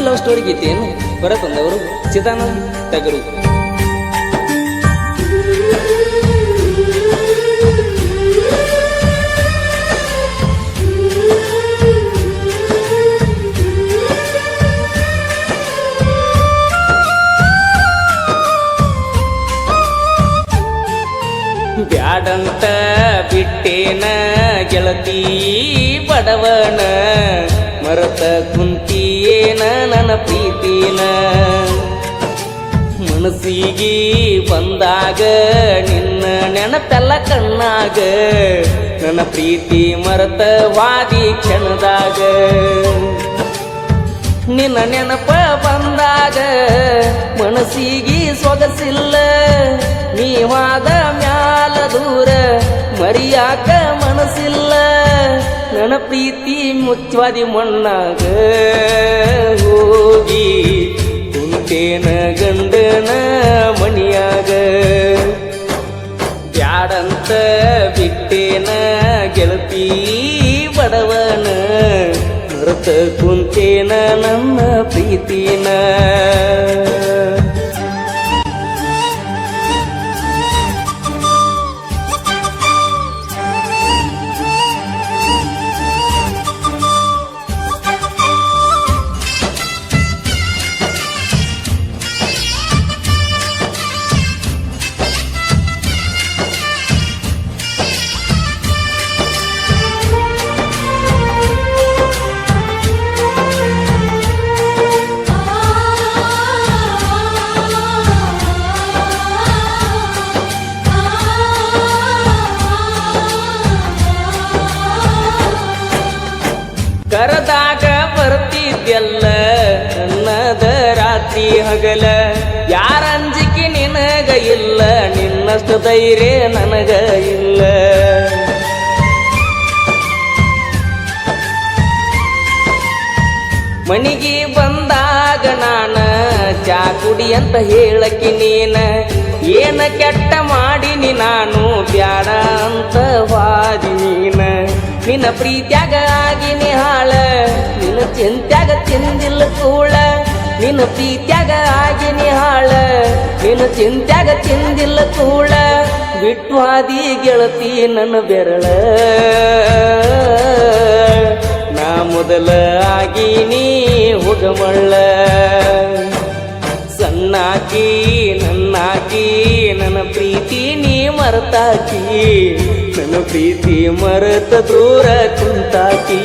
Love story ಗೀತೆಯನ್ನು ಹೊರತಂದವರು ಚಿದಾನಂದ್ ಟಗರು. ಬ್ಯಾಡಂತ ಬಿಟ್ಟೇನ ಗೆಳತಿ ಬಡವನ, ಮರತ ಕುಂತಿಯೇನ ನನ್ನ ಪ್ರೀತಿನ. ಮನಸ್ಸಿಗೆ ಬಂದಾಗ ನಿನ್ನ ನೆನಪೆಲ್ಲ ಕಣ್ಣಾಗ, ನನ್ನ ಪ್ರೀತಿ ಮರತ ವಾದಿ ಕ್ಷಣದಾಗ. ನಿನ್ನ ನೆನಪ ಬಂದಾಗ ಮನಸ್ಸಿಗೆ ಸೊಗಸಿಲ್ಲ, ನೀವಾದ ಮ್ಯಾಲ ದೂರ ಮರಿಯಾಕ ಮನಸ್ಸಿಲ್ಲ. ನನ್ನ ಪ್ರೀತಿ ಮುಚ್ಚವಾದಿ ಮಣ್ಣಾಗ ಹೋಗಿ ಕುಂತೇನ ಗಂಡನ ಮಣಿಯಾಗ. ಬ್ಯಾಡಂತ ಬಿಟ್ಟೇನ ಗೆಳತಿ ಬಡವನ, ಮರೆತ ಕುಂತೇನ ನನ್ನ ಪ್ರೀತಿನ. ಕರದಾಗ ಬರ್ತಿದ್ಯಲ್ಲ ನನ್ನದ ರಾತ್ರಿ ಹಗಲ, ಯಾರ ಅಂಜಿಕೆ ನಿನಗ ಇಲ್ಲ, ನಿನ್ನಷ್ಟು ಧೈರ್ಯ ನನಗ ಇಲ್ಲ. ಮನಿಗೆ ಬಂದಾಗ ನಾನ ಚಾ ಕುಡಿ ಅಂತ ಹೇಳಕಿ ನೀನ, ಏನ ಕೆಟ್ಟ ಮಾಡಿನಿ ನಾನು ಬ್ಯಾಡ ಅಂತ ವಾದಿ ನೀನ. ನಿನ್ನ ಪ್ರೀತ್ಯಾಗ ಆಗಿನಿ ಹಾಳ, ನಿನ್ನ ಚಿಂತ್ಯಾಗ ತಿಂದಿಲ್ಲ ಕೂಳ. ನಿನ್ನ ಪ್ರೀತ್ಯಾಗ ಆಗಿನಿ ಹಾಳ, ನಿನ್ನ ಚಿಂತ್ಯಾಗ ತಿಂದಿಲ್ಲ ಕೂಳ. ಬಿಟ್ಟು ಹಾದಿ ಗೆಳತಿ ನನ್ನ ಬೆರಳ, ನಾ ಮೊದಲ ಆಗಿನಿ ಹುಗಮಳ್ಳ. ಸಣ್ಣಾಕಿ ನನ್ನಾಕಿ ನನ್ನ ಪ್ರೀತಿ ನೀ ಮರೆತಾಕಿ, ನನ್ನ ಪ್ರೀತಿ ಮರೆತ ದೂರ ಕುಂತಾಕಿ.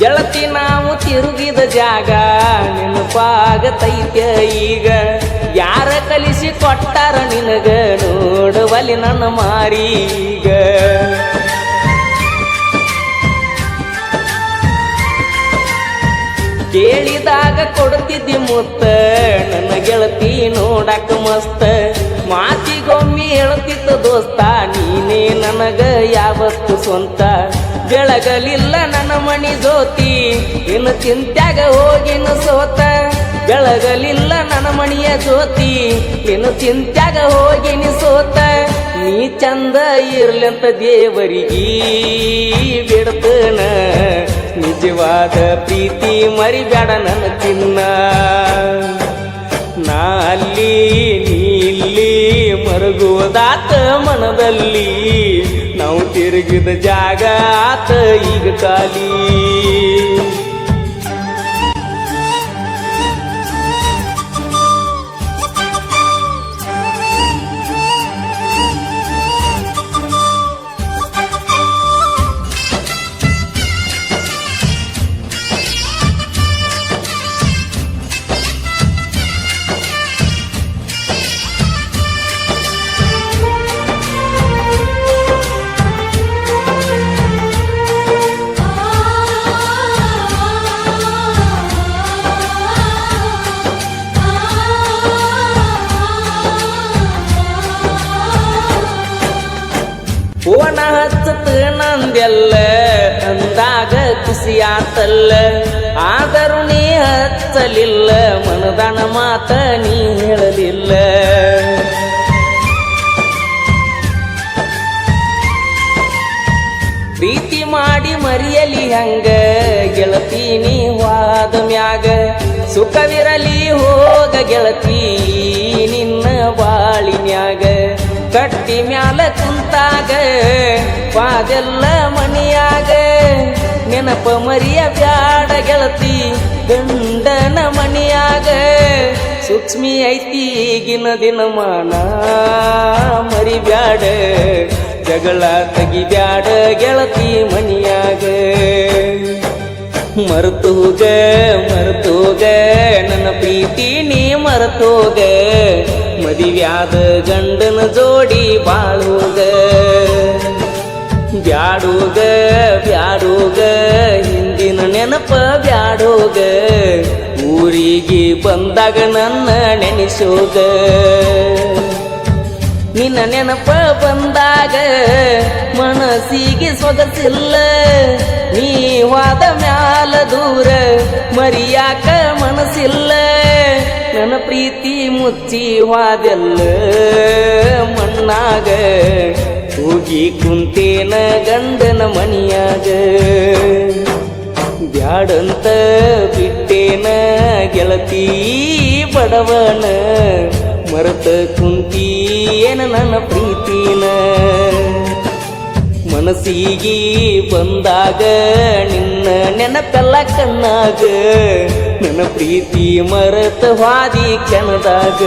ಗೆಳತಿ ನಾವು ತಿರುಗಿದ ಜಾಗ ನೆನಪಾಗತೈತ್ಯ ಈಗ, ಯಾರ ಕಲಿಸಿ ಕೊಟ್ಟಾರ ನಿನಗ ನೋಡುವಲ್ಲಿ ನನ್ನ ಮಾರೀಗ. ಕೇಳಿದಾಗ ಕೊಡ್ತಿದ್ದಿ ಮುತ್ತ ನನ್ನ ಗೆಳತಿ ನೋಡಕ ಮಸ್ತ. ಮಾತಿಗೊಮ್ಮೆ ಹೇಳ್ತಿದ್ದ ದೋಸ್ತ ನೀನೇ ನನಗ ಯಾವತ್ತು ಸ್ವಂತ. ಬೆಳಗಲಿಲ್ಲ ನನ್ನ ಮಣಿ ಜ್ಯೋತಿ, ಇನ್ನು ಚಿಂತ್ಯಾಗ ಹೋಗಿನ ಸೋತ. ಬೆಳಗಲಿಲ್ಲ ನನ್ನ ಮಣಿಯ ಜ್ಯೋತಿ, ಇನ್ನು ಚಿಂತ್ಯಾಗ ಹೋಗಿನಿ ಸೋತ. ನೀ ಚಂದ ಇರ್ಲಂತ ದೇವರಿಗೀ ಬಿಡ್ತನ, ನಿಜವಾದ ಪ್ರೀತಿ ಮರಿಬೇಡ ನನ್ನ ಚಿನ್ನ. ನಾ ಅಲ್ಲಿ ನೀ ಇಲ್ಲಿ ಮರಗೋದಾತ ಮನದಲ್ಲಿ, ನಾವು ತಿರುಗಿದ ಜಾಗ ಆತ ಈಗ ಖಾಲಿ. ಬಂದೆಲ್ಲ ಅಂದಾಗ ಖುಷಿಯಾತಲ್ಲ ಆದರೂ ನೀ ಹಚ್ಚಲಿಲ್ಲ ಮನದಾನ ಮಾತ ನೀ ಹೇಳಲಿಲ್ಲ ಪ್ರೀತಿ ಮಾಡಿ ಮರಿಯಲಿ ಹಂಗ ಗೆಳತಿ ನೀ ವಾದ ಮ್ಯಾಗ ಸುಖವಿರಲಿ ಹೋಗ ಗೆಳತಿ ನಿನ್ನ ಬಾಳಿನ್ಯಾಗ ಕಟ್ಟಿ ಮ್ಯಾಲ ಕುಂತಾಗ ಪಾದೆಲ್ಲ ಮನಿಯಾಗ ನೆನಪ ಮರಿಯ ಬ್ಯಾಡ ಗೆಳತಿ ಗಂಡನ ಮನಿಯಾಗ ಸೂಕ್ಷ್ಮಿ ಐತಿ ಈಗಿನ ದಿನಮಾನ ಮರಿ ಬ್ಯಾಡ ಜಗಳ ತೆಗಿಬ್ಯಾಡ ಗೆಳತಿ ಮನಿಯಾಗ ಮರ್ತೋಗ ನನ್ನ ಪ್ರೀತಿ ನೀ ಮರ್ತೋಗ ಮದಿವ್ಯಾದ ಗಂಡನ ಜೋಡಿ ಬಾಳೋಗ ಬ್ಯಾಡೋಗ ಹಿಂದಿನ ನೆನಪ ಬ್ಯಾಡೋಗ ಊರಿಗೆ ಬಂದಾಗ ನನ್ನ ನೆನೆಸೋಗ ನಿನ್ನ ನೆನಪ ಬಂದಾಗ ಮನಸ್ಸಿಗೆ ಸೊಗಸಿಲ್ಲ ನೀವಾದ ಮ್ಯಾಲ ದೂರ ಮರಿಯಾಕ ಮನಸ್ಸಿಲ್ಲ ನನ್ನ ಪ್ರೀತಿ ಮುಚ್ಚಿ ವಾದೆಲ್ಲ ಮಣ್ಣಾಗ ಹೋಗಿ ಕುಂತೇನ ಗಂಡನ ಮನಿಯಾಗ ಬ್ಯಾಡಂತ ಬಿಟ್ಟೇನ ಗೆಳತಿ ಬಡವನ ಮರತ ಕುಂತೀಯೇನ ನನ್ನ ಪ್ರೀತಿನ ಮನಸ್ಸಿಗೆ ಬಂದಾಗ ನಿನ್ನ ನೆನಪೆಲ್ಲ ಕಣ್ಣಾಗ ನನ್ನ ಪ್ರೀತಿ ಮರತ ಹಾದಿ ಕೆಣದಾಗ